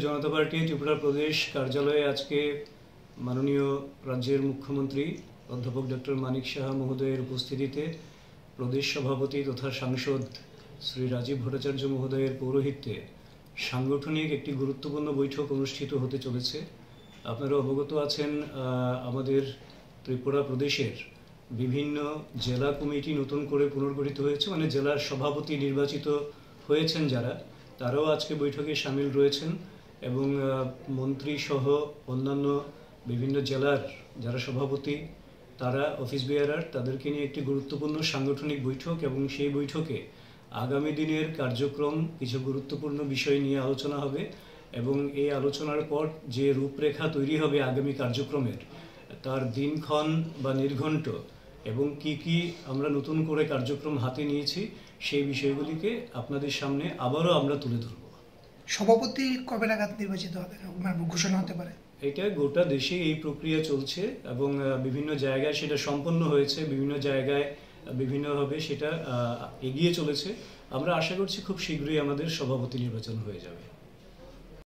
জনতা party Tripura প্রদেশ কার্যালয়ে আজকে মাননীয় রাজ্যের মুখ্যমন্ত্রী অধ্যাপক ডক্টর মানিক সাহা মহোদয়ের উপস্থিতিতে প্রদেশ সভাপতি তথা সাংসদ শ্রী রাজীব ভট্টাচার্য মহোদয়ের পৌরোহিত্যে সাংগঠনিক একটি গুরুত্বপূর্ণ বৈঠক অনুষ্ঠিত হতে চলেছে। আপনারা অবগত আছেন, আমাদের ত্রিপুরা প্রদেশের বিভিন্ন জেলা কমিটি নতুন করে পুনর্গঠিত হয়েছে, মানে জেলার সভাপতি নির্বাচিত হয়েছেন যারা, তারাও আজকে বৈঠকে সামিল রয়েছেন এবং মন্ত্রী সহ অন্যান্য বিভিন্ন জেলার যারা সভাপতি, তারা অফিস বেয়ারার, তাদেরকে নিয়ে একটি গুরুত্বপূর্ণ সাংগঠনিক বৈঠক এবং সেই বৈঠকে আগামী দিনের কার্যক্রম কিছু গুরুত্বপূর্ণ বিষয় নিয়ে আলোচনা হবে এবং এই আলোচনার পর যে রূপরেখা তৈরি হবে আগামী কার্যক্রমের, তার দিনক্ষণ বা নির্ঘণ্ট এবং কি আমরা নতুন করে কার্যক্রম হাতে নিয়েছি সেই বিষয়গুলিকে আপনাদের সামনে আবারও আমরা তুলে ধরব। সভাপতি কবে নাগাদ নির্বাচিত হবে, ঘোষণা হতে পারে? এটা গোটা দেশে এই প্রক্রিয়া চলছে এবং বিভিন্ন জায়গায় সেটা সম্পন্ন হয়েছে, বিভিন্ন জায়গায় বিভিন্নভাবে সেটা এগিয়ে চলেছে। আমরা আশা করছি খুব শীঘ্রই আমাদের সভাপতি নির্বাচন হয়ে যাবে।